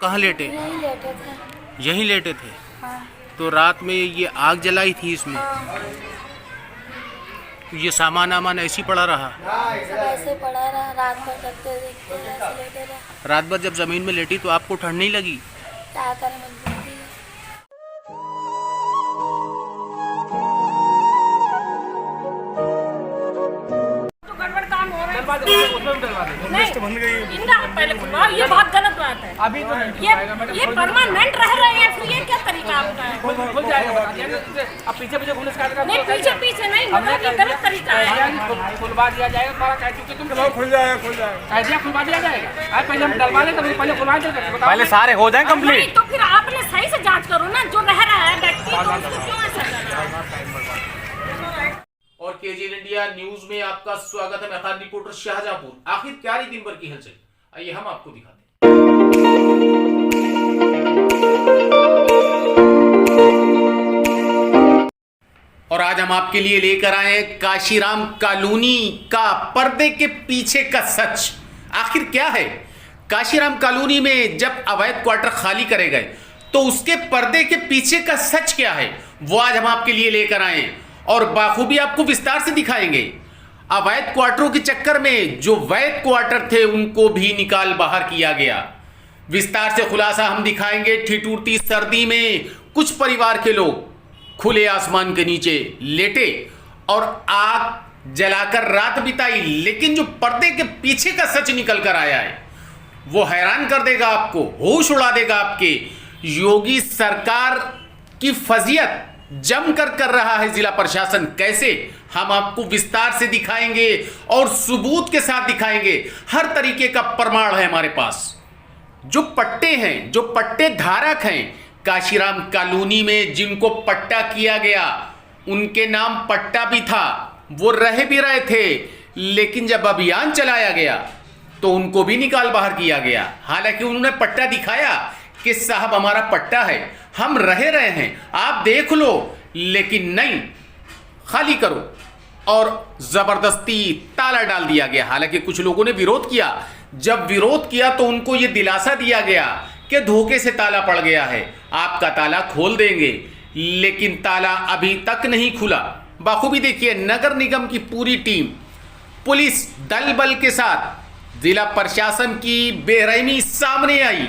कहाँ लेटे? यहीं लेटे थे। यहीं लेटे थे? हाँ। तो रात में ये आग जलाई थी इसमें? हाँ। ये सामान आमान ऐसी पड़ा रहा? सब ऐसे पड़ा रहा, रात भर करते देखते ऐसे लेटे रहे। रात भर जब जमीन में लेटी तो आपको ठंड नहीं लगी? क्या करें, मजबूरी है। इनका पहले खुलवाओ, ये बहुत गलत बात है। अभी तो ये परमानेंट रह रहे हैं, फिर ये क्या तरीका आपका है? खुल जाएगा। अब पीछे पीछे घूमने का नहीं, पीछे पीछे नहीं, मतलब ये गलत तरीका है। खुलवा दिया जाएगा, क्योंकि तुम खुल जाएगा खुलवा दिया जाएगा। पहले हम डलवा लें, तभी पहले खुलवा देते, पहले सारे हो जाए कंप्लीट। तो फिर आपने सही से जांच करो ना, जो रह रहा है व्यक्ति, तो उसको क्यों ऐसा कर रहा है? और केजीएन इंडिया न्यूज में आपका स्वागत है। मैं खान रिपोर्टर शाहजहांपुर। आखिर क्या रही दिन भर की हलचल, आइए हम आपको दिखाते हैं। और आज हम आपके लिए लेकर आए हैं काशीराम कॉलोनी का पर्दे के पीछे का सच। आखिर क्या है? काशीराम कॉलोनी में जब अवैध क्वार्टर खाली करे गए तो उसके पर्दे के पीछे का सच क्या है, वो आज हम आपके लिए लेकर आए हैं और बाखूबी आपको विस्तार से दिखाएंगे। अवैध क्वार्टरों के चक्कर में जो वैध क्वार्टर थे उनको भी निकाल बाहर किया गया। विस्तार से खुलासा हम दिखाएंगे। ठिठुरती सर्दी में कुछ परिवार के लोग खुले आसमान के नीचे लेटे और आग जलाकर रात बिताई, लेकिन जो पर्दे के पीछे का सच निकल कर आया है वो हैरान कर देगा आपको, होश उड़ा देगा आपके। योगी सरकार की फजीयत जमकर कर रहा है जिला प्रशासन, कैसे हम आपको विस्तार से दिखाएंगे और सबूत के साथ दिखाएंगे। हर तरीके का प्रमाण है हमारे पास। जो पट्टे हैं, जो पट्टे धारक हैं काशीराम कॉलोनी में, जिनको पट्टा किया गया उनके नाम पट्टा भी था, वो रह भी रहे थे, लेकिन जब अभियान चलाया गया तो उनको भी निकाल बाहर किया गया। हालांकि उन्होंने पट्टा दिखाया कि साहब हमारा पट्टा है, हम रह रहे हैं, आप देख लो, लेकिन नहीं, खाली करो, और जबरदस्ती ताला डाल दिया गया। हालांकि कुछ लोगों ने विरोध किया। जब विरोध किया तो उनको यह दिलासा दिया गया कि धोखे से ताला पड़ गया है, आपका ताला खोल देंगे, लेकिन ताला अभी तक नहीं खुला। बाखूबी देखिए, नगर निगम की पूरी टीम, पुलिस दल बल के साथ, जिला प्रशासन की बेरहमी सामने आई।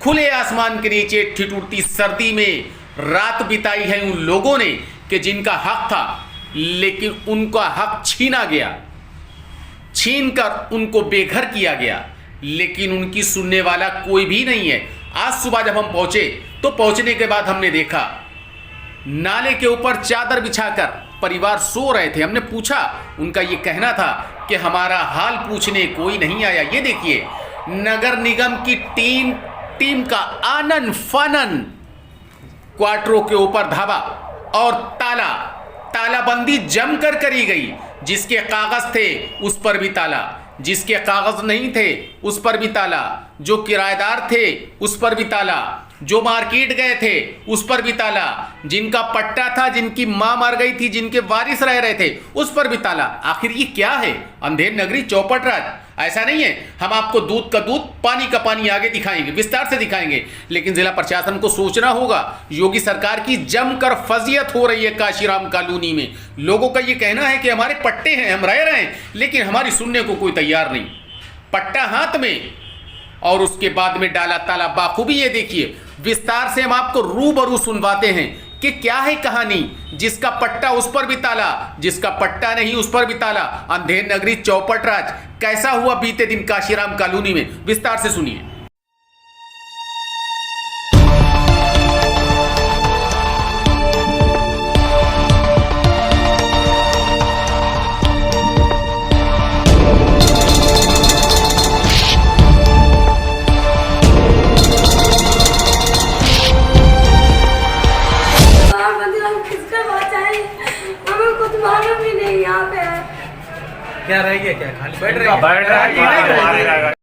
खुले आसमान के नीचे ठिठुरती सर्दी में रात बिताई है उन लोगों ने कि जिनका हक था, लेकिन उनका हक छीना गया, छीनकर उनको बेघर किया गया, लेकिन उनकी सुनने वाला कोई भी नहीं है। आज सुबह जब हम पहुंचे तो पहुंचने के बाद हमने देखा नाले के ऊपर चादर बिछाकर परिवार सो रहे थे। हमने पूछा, उनका ये कहना था कि हमारा हाल पूछने कोई नहीं आया। ये देखिए, नगर निगम की टीम का आनन फानन, क्वार्टरों के ऊपर धावा और तालाबंदी जमकर करी गई। जिसके कागज थे उस पर भी ताला, जिसके कागज नहीं थे उस पर भी ताला, जो किराएदार थे उस पर भी ताला, जो मार्केट गए थे उस पर भी ताला, जिनका पट्टा था, जिनकी मां मर गई थी, जिनके वारिस रह रहे थे उस पर भी ताला। आखिर ये क्या है? अंधेर नगरी चौपट राज। ऐसा नहीं है, हम आपको दूध का दूध पानी का पानी आगे दिखाएंगे, विस्तार से दिखाएंगे, लेकिन जिला प्रशासन को सोचना होगा। योगी सरकार की जमकर फजीयत हो रही है काशीराम कॉलोनी में। लोगों का ये कहना है कि हमारे पट्टे हैं, हम रह रहे हैं, लेकिन हमारी सुनने को कोई तैयार नहीं। पट्टा हाथ में और उसके बाद में डाला ताला। बाखूबी ये देखिए, विस्तार से हम आपको रूबरू सुनवाते हैं कि क्या है कहानी। जिसका पट्टा उस पर भी ताला, जिसका पट्टा नहीं उस पर भी ताला। अंधेर नगरी चौपट राज कैसा हुआ बीते दिन काशीराम कॉलोनी में, विस्तार से सुनिए। क्या रह गया? क्या खाली बैठ रहा है?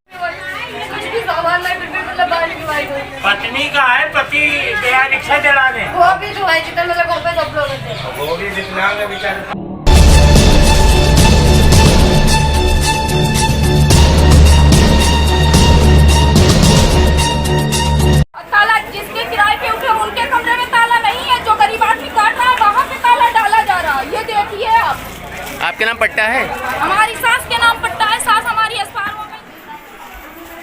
पत्नी का है, पति गया रिक्शा चलाने, वो भी जो है जितना मतलब घर पे सब लोग हैं, वो भी जितना बेचारे।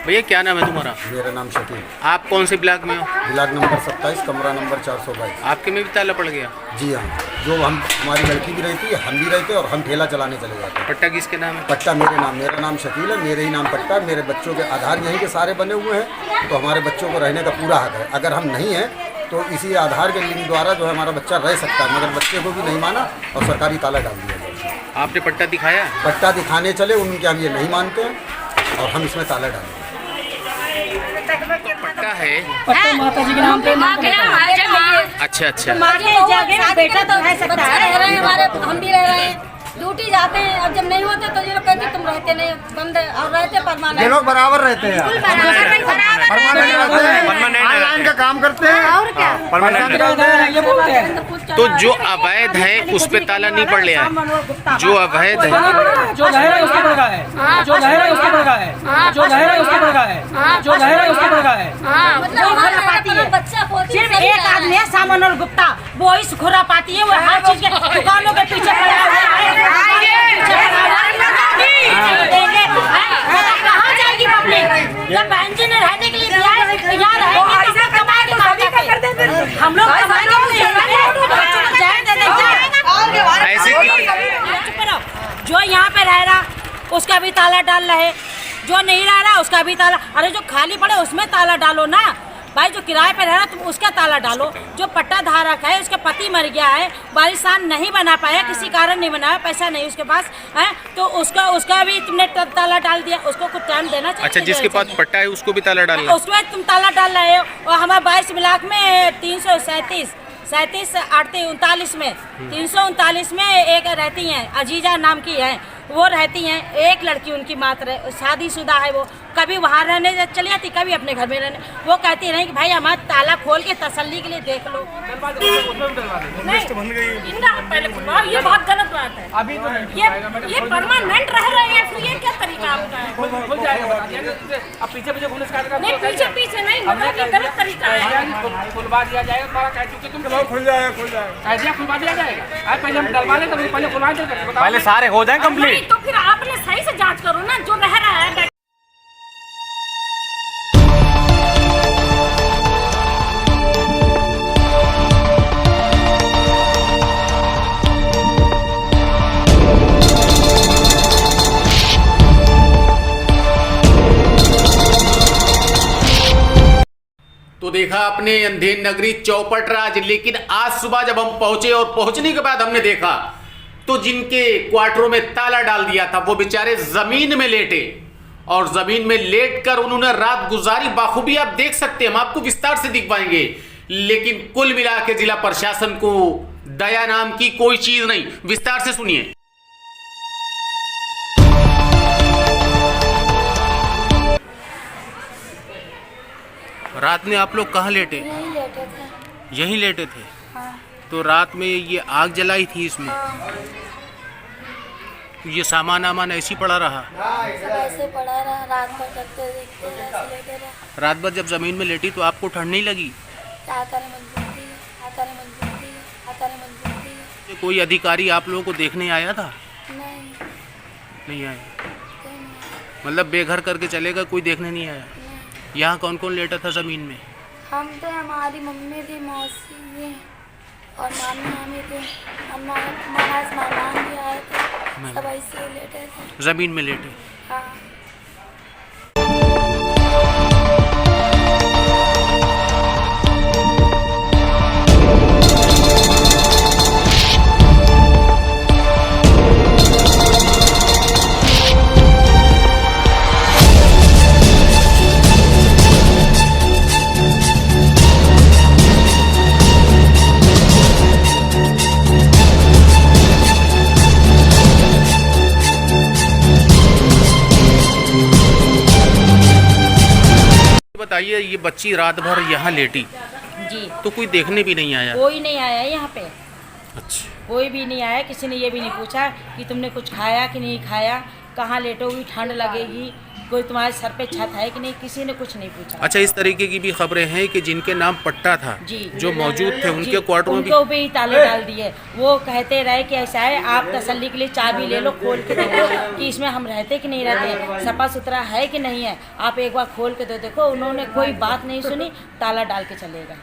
भैया क्या नाम है तुम्हारा? मेरा नाम शकील। आप कौन से ब्लॉक में हो? ब्लॉक नंबर 27, कमरा नंबर 422। आपके में भी ताला पड़ गया? जी हाँ, जो हम हमारी लड़की भी रहती है, हम भी रहते हैं और हम ठेला चलाने चले जाते हैं। पट्टा किसके नाम है? पट्टा मेरा नाम शकील है, मेरे ही नाम पट्टा है। मेरे बच्चों के आधार यहीं के सारे बने हुए हैं, तो हमारे बच्चों को रहने का पूरा हक है। अगर हम नहीं हैं तो इसी आधार के लिंक द्वारा जो है हमारा बच्चा रह सकता है, मगर बच्चे को भी नहीं माना और सरकारी ताला डाल दिया गया। आपने पट्टा दिखाया? पट्टा दिखाने चले, उनके हम ये नहीं मानते हैं और हम इसमें ताला डालेंगे। पट्टा है? पट्टा माता जी के नाम पे अच्छा अच्छा। बेटा तो रह सकता है, रह रहे हैं हमारे, हम भी रह रहे हैं, ड्यूटी जाते हैं। अब जब नहीं होते तो ये लोग कहते तुम रहते नहीं, बंद और रहते परमानेंट। ये लोग बराबर रहते हैं, ऑनलाइन का काम करते हैं और क्या ये बोलते हैं। तो जो अवैध है उस पे ताला नहीं पड़ लिया है? जो अवैध है, जो लहर है उसके पड़ रहा है, जो लहर है उसके पड़ रहा है, जो लहर है उसके पड़ रहा है, जो लहर है उसके पड़ रहा है। मतलब बच्चा सिर्फ एक आदमी है सामान्य गुप्ता, वो इस खुरापाती है, वो हर चीज के दुकानों के पीछे पड़ा है। कहाँ जाएगी पब्लिक? जब बहन जी ने रहने के लिए दिया है, तो यहाँ रहेंगे तो सब कमाएंगे मार्केट। हम लोग कमाएंगे ऐसे जो यहाँ पे रह रहा उसका भी ताला डाल रहे, जो नहीं रह रहा उसका भी ताला। अरे जो खाली पड़े उसमें ताला डालो ना भाई, जो किराए पे रह रहा तुम उसका ताला डालो। जो पट्टा धारक है उसका पति मर गया है, वारिसान नहीं बना पाया, किसी कारण नहीं बनाया, पैसा नहीं उसके पास है, तो उसका भी तुमने ताला डाल दिया। उसको कुछ टाइम देना चाहिए। अच्छा, जिसके पास पट्टा है उसको भी ताला डालना? उसमें तुम ताला डाल रहे हो। और हमारे 22 ब्लॉक में 337 38 में 339 में एक रहती हैं, अजीजा नाम की है, वो रहती हैं। एक लड़की उनकी मात्र शादीशुदा है, वो कभी वहाँ रहने चली जाती, कभी अपने घर में रहने। वो कहती नहीं कि भाई हमारा ताला खोल के तसल्ली के लिए देख लो। नहीं, इनका पहले खुलवाओ, ये बहुत गलत बात है। अभी तो ये परमानेंट रह रहे हैं, फिर ये क्या तरीका आपका है? खुल जाएगा, अब पीछे पीछे घूमने से नहीं, पीछे नहीं, मतलब ये गलत तरीका है। खुलवा दिया जाएगा तुम्हारा, क्योंकि तुम खुल जाएगा खुलवा दिया जाएगा। पहले हम डलवा लें, तभी पहले खुलवा देंगे, पहले सारे हो जाए कंप्लीट। तो फिर आपने सही से जांच करो ना, जो रह रहा है। तो देखा आपने अंधेर नगरी चौपट राज। लेकिन आज सुबह जब हम पहुंचे और पहुंचने के बाद हमने देखा तो जिनके क्वार्टरों में ताला डाल दिया था वो बेचारे जमीन में लेटे, और जमीन में लेटकर उन्होंने रात गुजारी। बाखूबी आप देख सकते हैं, हम आपको विस्तार से दिखवाएंगे। लेकिन कुल मिला के जिला प्रशासन को दया नाम की कोई चीज नहीं। विस्तार से सुनिए। रात में आप लोग कहाँ लेटे? यहीं लेटे थे। यहीं लेटे थे? हाँ। तो रात में ये आग जलाई थी इसमें? हाँ। ये सामान आमान ऐसी पड़ा रहा? सब ऐसे पड़ा रहा, रात भर करते देखते ऐसे लेटे रहा। रात भर जब जमीन में लेटी तो आपको ठंड नहीं लगी? आता नहीं मजबूती। कोई अधिकारी आप लोगों को देखने आया था? नहीं आया? मतलब बेघर करके चलेगा, कोई देखने नहीं आया? यहाँ कौन कौन लेटा था जमीन में? हम थे, हमारी मम्मी थी, मौसी थी और मामी थे। हमारे मेहमान भी आए थे, सब ऐसे लेटे थे जमीन में लेटे। हाँ। बताइए, ये बच्ची रात भर यहाँ लेटी जी, तो कोई देखने भी नहीं आया? कोई नहीं आया यहाँ पे। अच्छा, कोई भी नहीं आया, किसी ने ये भी नहीं पूछा कि तुमने कुछ खाया कि नहीं खाया, कहाँ लेटोगी, ठंड लगेगी, कोई तुम्हारे सर पे छत है कि नहीं, किसी ने कुछ नहीं पूछा। अच्छा, इस तरीके की भी खबरें हैं कि जिनके नाम पट्टा था जी, जो मौजूद थे उनके क्वार्टरों में भी उनको भी ताले डाल दिए। वो कहते रहे कि ऐसा है, आप तसल्ली के लिए चाबी ले लो, खोल के देखो कि इसमें हम रहते कि नहीं रहते, सफा सुथरा है कि नहीं है, आप एक बार खोल के तो देखो। उन्होंने कोई बात नहीं सुनी, ताला डाल के चले गए।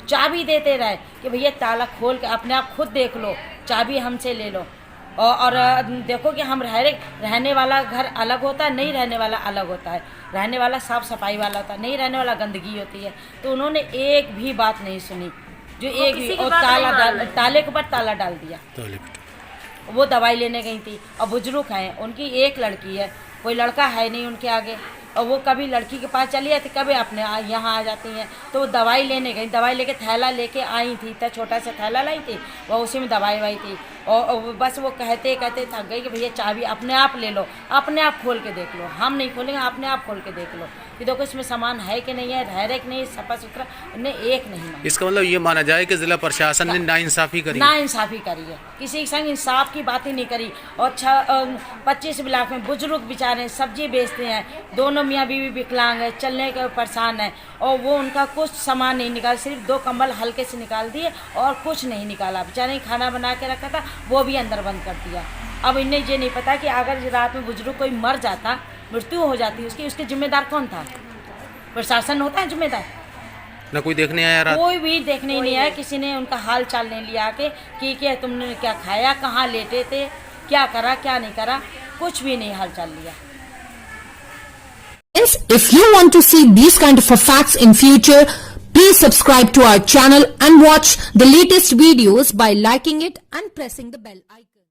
चाबी देते रहे कि भैया ताला खोल के अपने आप खुद देख लो, चाबी हमसे ले लो। और देखो कि हम रहने वाला घर अलग होता है, नहीं रहने वाला अलग होता है। रहने वाला साफ सफाई वाला होता है, नहीं रहने वाला गंदगी होती है। तो उन्होंने एक भी बात नहीं सुनी, जो एक भी, और ताले के ऊपर ताला डाल दिया। वो दवाई लेने गई थी, और बुजुर्ग हैं, उनकी एक लड़की है, कोई लड़का है नहीं उनके आगे, और वो कभी लड़की के पास चली जाती, कभी अपने यहाँ आ जाती हैं। तो वो दवाई लेने गई, दवाई लेके थैला लेके आई थी, इतना छोटा सा थैला लाई थी, वो उसी में दवाई वाई थी। और बस वो कहते कहते थक गई कि भैया चाबी अपने आप ले लो, अपने आप खोल के देख लो, हम नहीं खोलेंगे, अपने आप खोल के देख लो कि देखो इसमें सामान है कि नहीं है, रह रहे कि नहीं, सफा सुथरा। उन्हें एक नहीं माना। इसका मतलब ये माना जाए कि जिला प्रशासन ने नाइंसाफी करी, नाइंसाफी करी है, किसी के संग इंसाफ की बात ही नहीं करी। और 25 ब्लॉक में बुजुर्ग बेचारे सब्जी बेचते हैं, दोनों मियाँ बीवी विकलांग है, चलने के परेशान है, और वो उनका कुछ सामान नहीं निकाल, सिर्फ 2 कंबल हल्के से निकाल दिए और कुछ नहीं निकाला। बेचारे खाना बना के रखा था, वो भी अंदर बंद कर दिया। अब इन्हें ये नहीं पता कि अगर रात में बुजुर्ग कोई मर जाता, मृत्यु हो जाती उसकी, उसके जिम्मेदार कौन था? प्रशासन होता है जिम्मेदार। न कोई देखने आया रात? कोई भी देखने नहीं आया, किसी ने उनका हाल चाल नहीं लिया के कि क्या तुमने क्या खाया, कहाँ लेटे थे, क्या करा क्या नहीं करा, कुछ भी नहीं हाल चाल लिया। If you want to see these kind of facts in future, please subscribe to our channel and watch the latest videos by liking it and pressing the bell icon.